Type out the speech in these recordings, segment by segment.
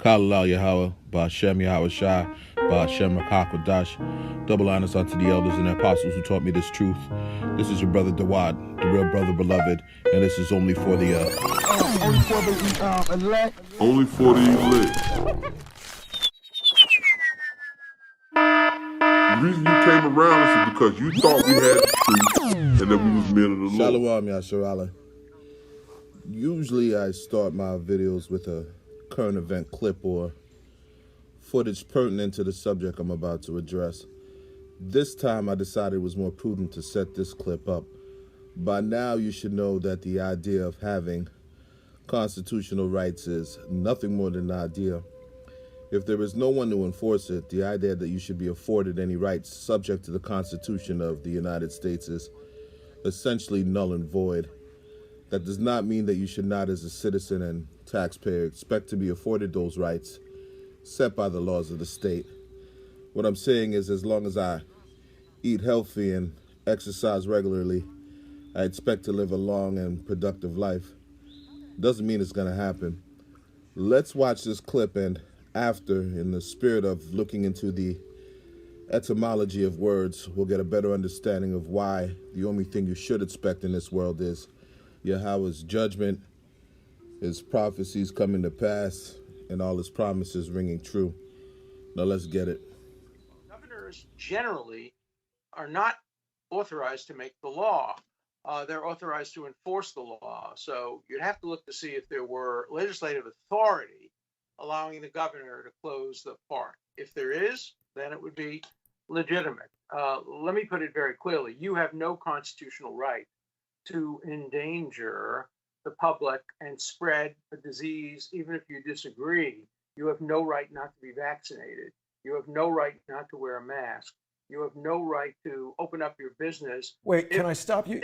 Kala Yahweh, Ba'Shem Yahweh Shai, Ba'Shem Rakakwadash. Double honors unto the elders and apostles who taught me this truth. This is your brother Dawad, the real brother beloved, and this is only for the elect. Only for the elect. The reason you came around is because you thought we had the truth and that we was men of the Lord. Shalom, Yasharala. Usually I start my videos with a current event clip or footage pertinent to the subject I'm about to address. This time I decided it was more prudent to set this clip up. By now you should know that the idea of having constitutional rights is nothing more than an idea. If there is no one to enforce it, the idea that you should be afforded any rights subject to the Constitution of the United States is essentially null and void. That does not mean that you should not, as a citizen and taxpayer, expect to be afforded those rights set by the laws of the state. What I'm saying is, as long as I eat healthy and exercise regularly, I expect to live a long and productive life. Doesn't mean it's going to happen. Let's watch this clip, and after, in the spirit of looking into the etymology of words, we'll get a better understanding of why the only thing you should expect in this world is Yahweh's judgment, his prophecies coming to pass, and all his promises ringing true. Now let's get it. Governors generally are not authorized to make the law. They're authorized to enforce the law. So you'd have to look to see if there were legislative authority allowing the governor to close the park. If there is, then it would be legitimate. Let me put it very clearly. You have no constitutional right to endanger the public and spread a disease, even if you disagree. You have no right not to be vaccinated. You have no right not to wear a mask. You have no right to open up your business. Wait, can I stop you?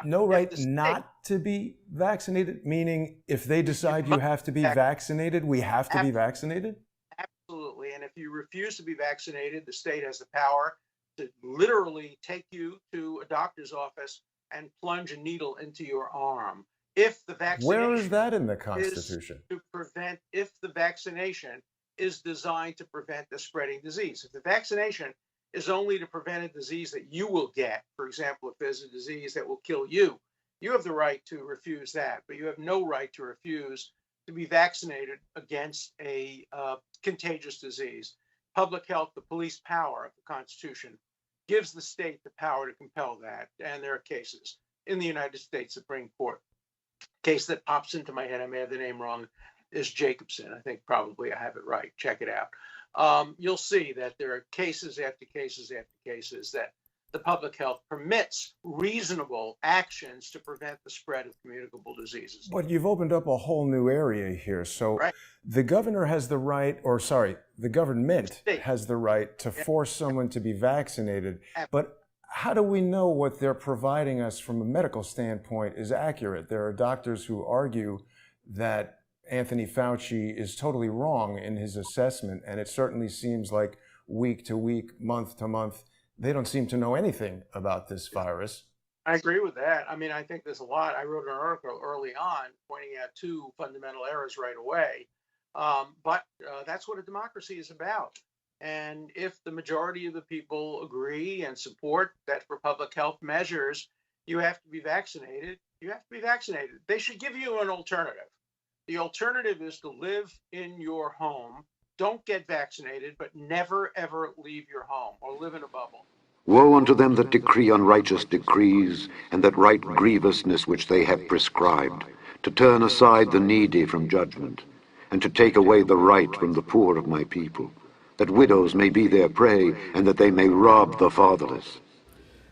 No right not to be vaccinated, meaning if they decide you have to be vaccinated, we have to be vaccinated? Absolutely. And if you refuse to be vaccinated, the state has the power to literally take you to a doctor's office and plunge a needle into your arm. If the vaccination Where is that in the Constitution? If the vaccination is designed to prevent the spreading disease. If the vaccination is only to prevent a disease that you will get, for example, if there's a disease that will kill you, you have the right to refuse that, but you have no right to refuse to be vaccinated against a contagious disease. Public health, the police power of the Constitution, gives the state the power to compel that. And there are cases in the United States Supreme Court. Case that pops into my head, I may have the name wrong, is Jacobson. I think probably I have it right. Check it out. You'll see that there are cases after cases after cases that the public health permits reasonable actions to prevent the spread of communicable diseases. But you've opened up a whole new area here. So the governor has the right, the government has the right to force someone to be vaccinated. But how do we know what they're providing us from a medical standpoint is accurate? There are doctors who argue that Anthony Fauci is totally wrong in his assessment, and it certainly seems like week to week, month to month, they don't seem to know anything about this virus. I agree with that. I mean, I think there's a lot. I wrote an article early on pointing out two fundamental errors right away. But that's what a democracy is about. And if the majority of the people agree and support that for public health measures, you have to be vaccinated, you have to be vaccinated. They should give you an alternative. The alternative is to live in your home. Don't get vaccinated, but never, ever leave your home or live in a bubble. Woe unto them that decree unrighteous decrees, and that write grievousness which they have prescribed, to turn aside the needy from judgment, and to take away the right from the poor of my people, that widows may be their prey, and that they may rob the fatherless.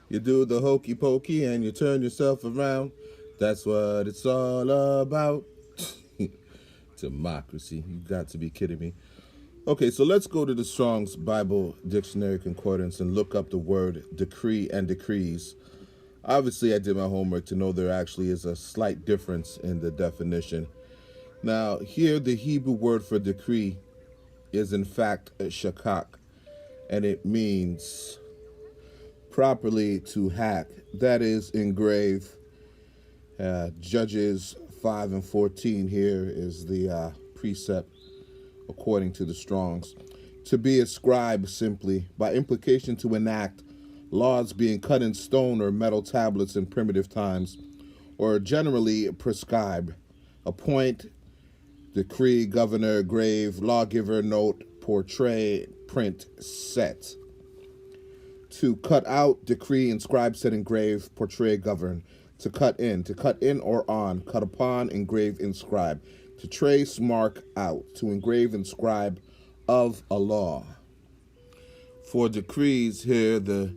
You do the hokey pokey and you turn yourself around. That's what it's all about. Democracy. You got to be kidding me. Okay, so let's go to the Strong's Bible Dictionary Concordance and look up the word decree and decrees. Obviously, I did my homework to know there actually is a slight difference in the definition. Now, here the Hebrew word for decree is in fact shakak, and it means properly to hack. That is engrave. Judges 5 and 14 here is the precept. according to the Strongs. To be a scribe, simply, by implication to enact, laws being cut in stone or metal tablets in primitive times, or generally prescribe, appoint, decree, governor, grave, lawgiver, note, portray, print, set. To cut out, decree, inscribe, set, engrave, portray, govern. To cut in or on, cut upon, engrave, inscribe. To trace, mark out, to engrave, inscribe of a law. For decrees, here the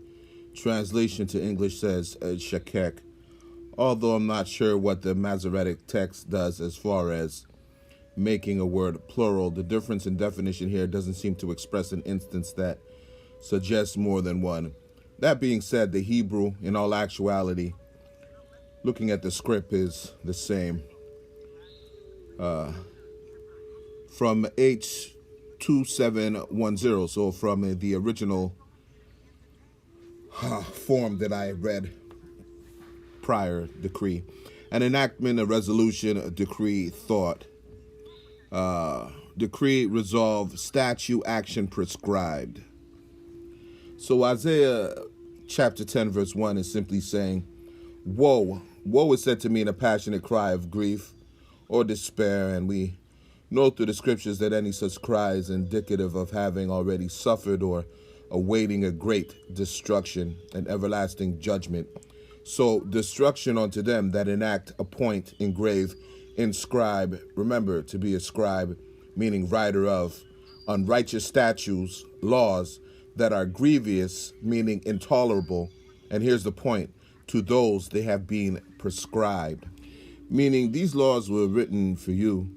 translation to English says shakek, although I'm not sure what the Masoretic text does as far as making a word plural. The difference in definition here doesn't seem to express an instance that suggests more than one. That being said, the Hebrew, in all actuality, looking at the script, is the same. From H2710, so from the original form that I read prior, decree. An enactment, a resolution, a decree, thought. Decree, resolve, statute, action, prescribed. So Isaiah chapter 10 verse 1 is simply saying, woe is said to mean a passionate cry of grief or despair, and we know through the scriptures that any such cry is indicative of having already suffered or awaiting a great destruction and everlasting judgment. So destruction unto them that enact, appoint, engrave, inscribe. Remember, to be a scribe, meaning writer of unrighteous statutes, laws that are grievous, meaning intolerable. And here's the point, to those they have been prescribed. Meaning these laws were written for you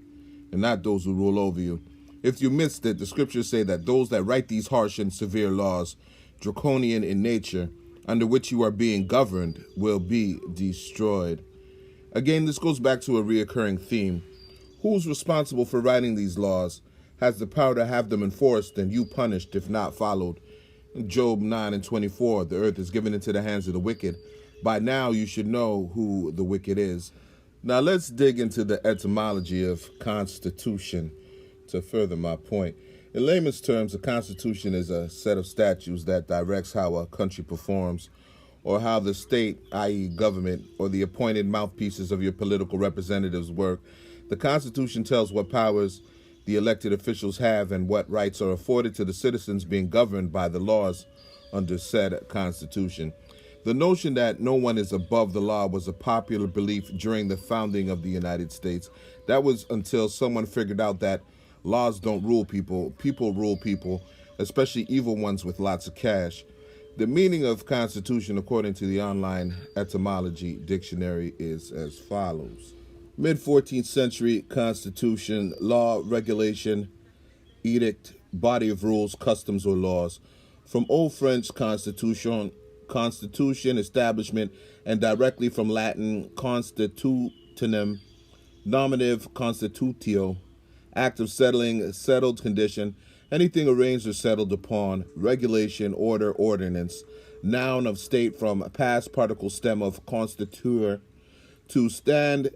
and not those who rule over you. If you missed it, the scriptures say that those that write these harsh and severe laws, draconian in nature, under which you are being governed, will be destroyed. Again, this goes back to a reoccurring theme. Who's responsible for writing these laws has the power to have them enforced and you punished if not followed. In Job 9:24, the earth is given into the hands of the wicked. By now you should know who the wicked is. Now let's dig into the etymology of constitution to further my point. In layman's terms, a constitution is a set of statutes that directs how a country performs, or how the state, i.e. government, or the appointed mouthpieces of your political representatives work. The Constitution tells what powers the elected officials have and what rights are afforded to the citizens being governed by the laws under said Constitution. The notion that no one is above the law was a popular belief during the founding of the United States. That was until someone figured out that laws don't rule people, people rule people, especially evil ones with lots of cash. The meaning of constitution, according to the online etymology dictionary, is as follows. Mid-14th century constitution, law, regulation, edict, body of rules, customs, or laws. From Old French constitution, establishment, and directly from Latin constitutionem, nominative constitutio, act of settling, settled condition, anything arranged or settled upon, regulation, order, ordinance, noun of state from past particle stem of constituere, to stand,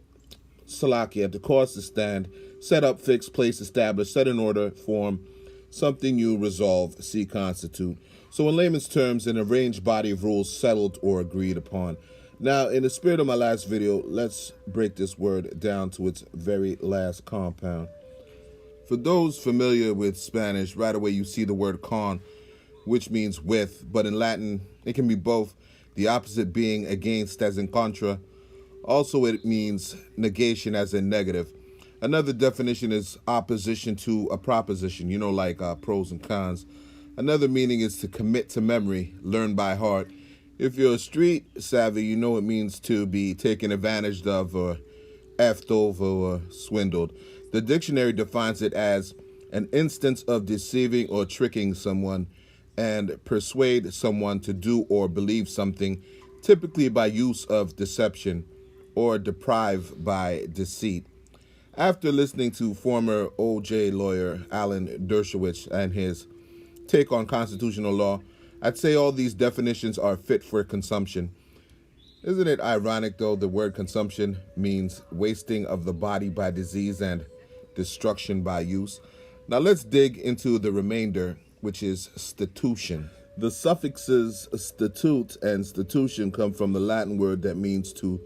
salakia, to cause to stand, set up, fix, place, establish, set in order, form, something you resolve, see constitute. So in layman's terms, an arranged body of rules settled or agreed upon. Now, in the spirit of my last video, let's break this word down to its very last compound. For those familiar with Spanish, right away you see the word con, which means with, but in Latin, it can be both, the opposite being against as in contra. Also, it means negation as in negative. Another definition is opposition to a proposition, like pros and cons. Another meaning is to commit to memory, learn by heart. If you're street savvy, you know it means to be taken advantage of or effed over or swindled. The dictionary defines it as an instance of deceiving or tricking someone and persuade someone to do or believe something, typically by use of deception or deprive by deceit. After listening to former OJ lawyer Alan Dershowitz and his take on constitutional law, I'd say all these definitions are fit for consumption. Isn't it ironic, though, the word consumption means wasting of the body by disease and destruction by use? Now let's dig into the remainder, which is stitution. The suffixes statute and stitution come from the Latin word that means to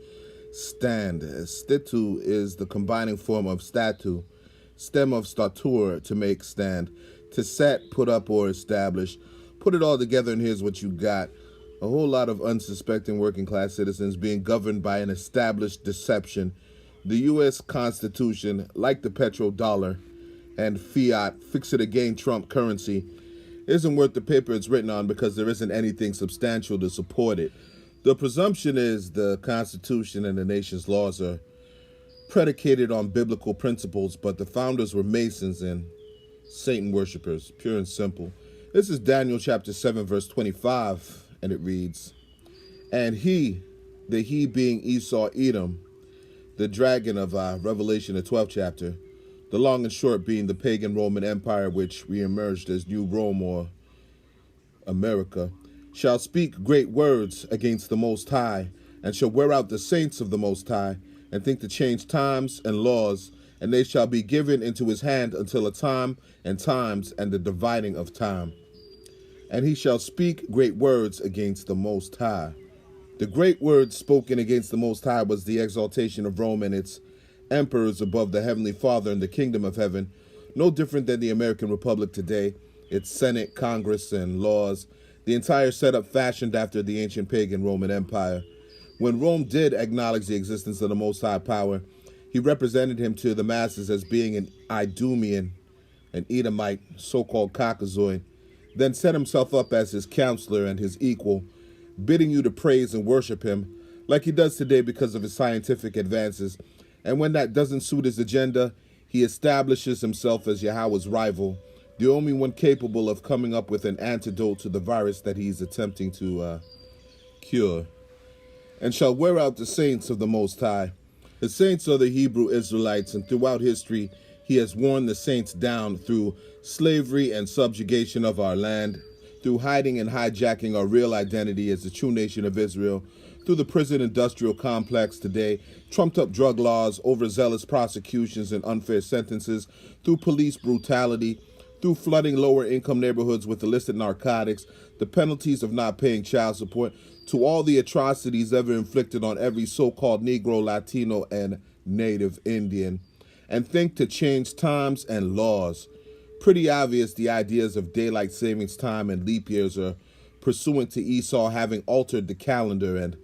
stand. Stitu is the combining form of statu, stem of statur, to make stand, to set, put up, or establish. Put it all together and here's what you got. A whole lot of unsuspecting working class citizens being governed by an established deception. The U.S. Constitution, like the petrodollar and fiat, fix-it-again Trump currency, isn't worth the paper it's written on because there isn't anything substantial to support it. The presumption is the Constitution and the nation's laws are predicated on biblical principles, but the founders were Masons and Satan worshipers, pure and simple. This is Daniel chapter 7, verse 25, and it reads, "And he," the he being Esau, Edom, the dragon of Revelation, the 12th chapter, the long and short being the pagan Roman Empire, which reemerged as New Rome or America, shall speak great words against the Most High, and shall wear out the saints of the Most High, and think to change times and laws, and they shall be given into his hand until a time and times and the dividing of time. And he shall speak great words against the Most High. The great words spoken against the Most High was the exaltation of Rome and its emperors above the Heavenly Father and the kingdom of heaven, no different than the American Republic today, its Senate, Congress, and laws, the entire setup fashioned after the ancient pagan Roman Empire. When Rome did acknowledge the existence of the Most High power, he represented him to the masses as being an Idumean, an Edomite, so-called Caucasoid, then set himself up as his counselor and his equal, bidding you to praise and worship him, like he does today because of his scientific advances. And when that doesn't suit his agenda, he establishes himself as Yahweh's rival, the only one capable of coming up with an antidote to the virus that he's attempting to cure. And shall wear out the saints of the Most High. The saints are the Hebrew Israelites, and throughout history, he has worn the saints down through slavery and subjugation of our land, through hiding and hijacking our real identity as the true nation of Israel, through the prison industrial complex today, trumped up drug laws, overzealous prosecutions and unfair sentences, through police brutality, through flooding lower income neighborhoods with illicit narcotics, the penalties of not paying child support, to all the atrocities ever inflicted on every so-called Negro, Latino, and Native Indian. And think to change times and laws. Pretty obvious the ideas of daylight savings time and leap years are pursuant to Esau having altered the calendar and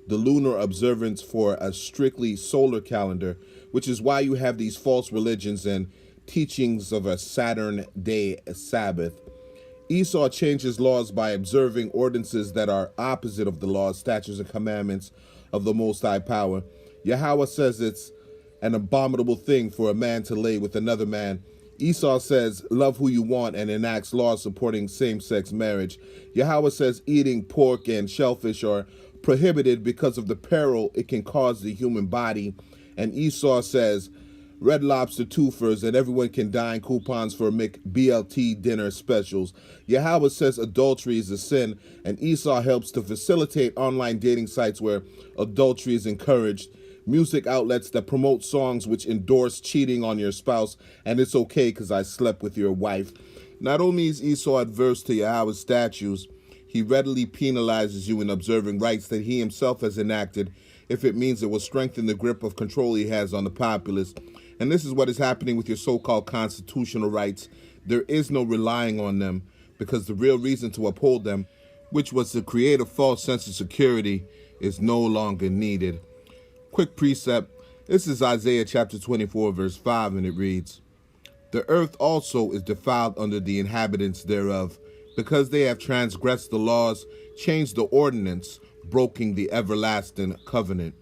the lunar observance for a strictly solar calendar, which is why you have these false religions and teachings of a Saturn day Sabbath. Esau changes laws by observing ordinances that are opposite of the laws, statutes, and commandments of the Most High power. Yahweh says it's an abominable thing for a man to lay with another man. Esau says, love who you want, and enacts laws supporting same-sex marriage. Yahweh says eating pork and shellfish are prohibited because of the peril it can cause the human body. And Esau says, Red Lobster twofers and everyone can dine coupons for McBLT dinner specials. Yahweh says adultery is a sin, and Esau helps to facilitate online dating sites where adultery is encouraged, music outlets that promote songs which endorse cheating on your spouse, and it's okay because I slept with your wife. Not only is Esau adverse to Yahweh's statutes, he readily penalizes you in observing rights that he himself has enacted if it means it will strengthen the grip of control he has on the populace. And this is what is happening with your so-called constitutional rights. There is no relying on them because the real reason to uphold them, which was to create a false sense of security, is no longer needed. Quick precept. This is Isaiah chapter 24, verse 5, and it reads, The earth also is defiled under the inhabitants thereof, because they have transgressed the laws, changed the ordinance, broken the everlasting covenant.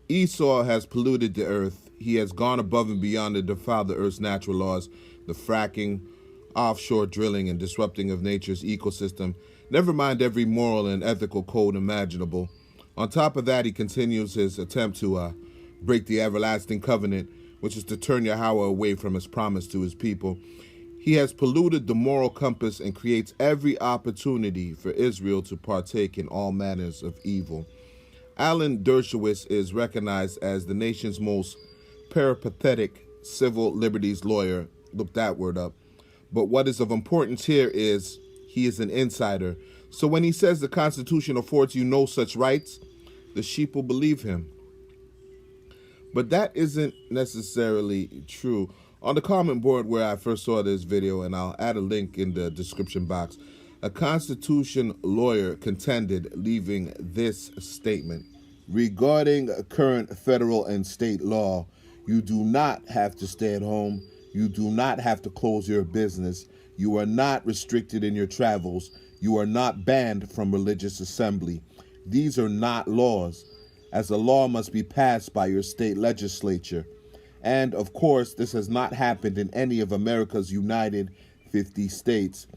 Esau has polluted the earth. He has gone above and beyond to defile the earth's natural laws, the fracking, offshore drilling, and disrupting of nature's ecosystem, never mind every moral and ethical code imaginable. On top of that, he continues his attempt to break the everlasting covenant, which is to turn Yahweh away from his promise to his people. He has polluted the moral compass and creates every opportunity for Israel to partake in all manners of evil. Alan Dershowitz is recognized as the nation's most peripatetic civil liberties lawyer. Look that word up. But what is of importance here is he is an insider. So when he says the Constitution affords you no such rights, the sheeple believe him. But that isn't necessarily true. On the comment board where I first saw this video, and I'll add a link in the description box, a Constitution lawyer contended, leaving this statement. Regarding current federal and state law, you do not have to stay at home. You do not have to close your business. You are not restricted in your travels. You are not banned from religious assembly. These are not laws, as a law must be passed by your state legislature. And, of course, this has not happened in any of America's united 50 states.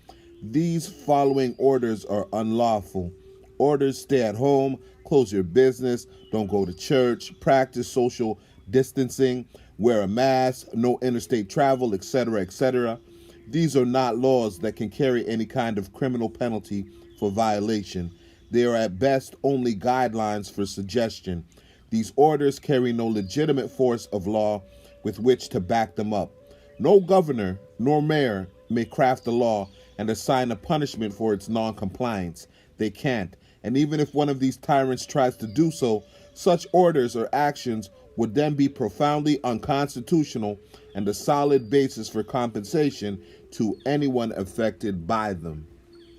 These following orders are unlawful. Orders: stay at home, close your business, don't go to church, practice social distancing, wear a mask, no interstate travel, etc., etc. These are not laws that can carry any kind of criminal penalty for violation. They are at best only guidelines for suggestion. These orders carry no legitimate force of law with which to back them up. No governor nor mayor may craft a law and assign a punishment for its non-compliance. They can't. And even if one of these tyrants tries to do so, such orders or actions would then be profoundly unconstitutional and a solid basis for compensation to anyone affected by them.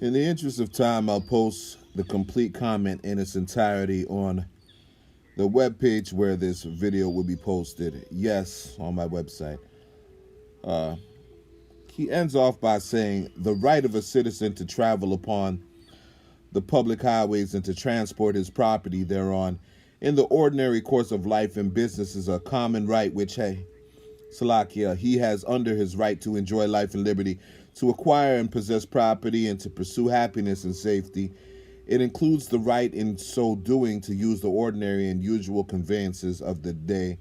In the interest of time, I'll post the complete comment in its entirety on the webpage where this video will be posted. Yes, on my website. He ends off by saying, the right of a citizen to travel upon the public highways and to transport his property thereon in the ordinary course of life and business is a common right which, he has under his right to enjoy life and liberty, to acquire and possess property, and to pursue happiness and safety. It includes the right in so doing to use the ordinary and usual conveyances of the day.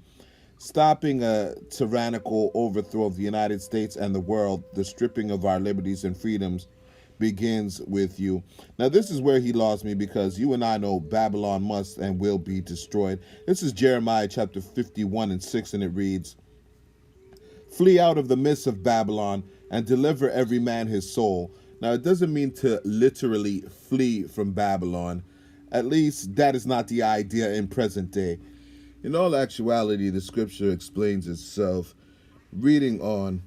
Stopping a tyrannical overthrow of the United States and the world, the stripping of our liberties and freedoms, begins with you. Now, this is where he lost me, because you and I know Babylon must and will be destroyed. This is Jeremiah chapter 51:6, and it reads, "Flee out of the midst of Babylon and deliver every man his soul." Now, it doesn't mean to literally flee from Babylon. At least that is not the idea in present day. In all actuality, the scripture explains itself. Reading on,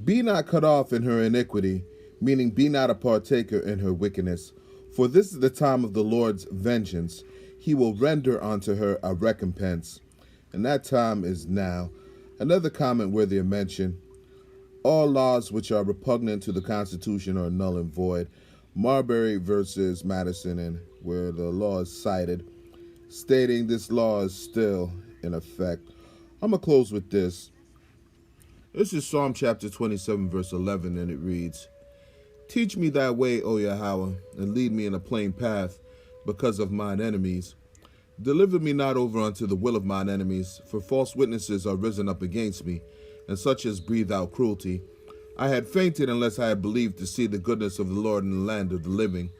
"Be not cut off in her iniquity," meaning be not a partaker in her wickedness. "For this is the time of the Lord's vengeance. He will render unto her a recompense." And that time is now. Another comment worthy of mention: all laws which are repugnant to the Constitution are null and void. Marbury versus Madison, and where the law is cited, stating this law is still in effect. I'm going to close with this. This is Psalm chapter 27, verse 11, and it reads, "Teach me thy way, O Yahweh, and lead me in a plain path because of mine enemies. Deliver me not over unto the will of mine enemies, for false witnesses are risen up against me, and such as breathe out cruelty. I had fainted unless I had believed to see the goodness of the Lord in the land of the living.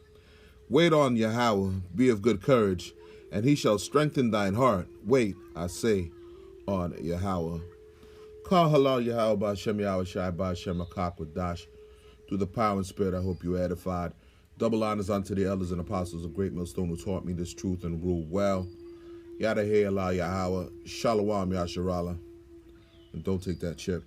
Wait on Yahweh, be of good courage, and he shall strengthen thine heart. Wait, I say, on Yahweh." Call halal Yahweh Ba'Shem Yahweh Shai Ba'Shem Akakwadash. Through the power and spirit, I hope you are edified. Double honors unto the elders and apostles of Great Millstone who taught me this truth and rule well. Yada Hey Allah Yahweh. Shalom Yasharallah. And don't take that chip.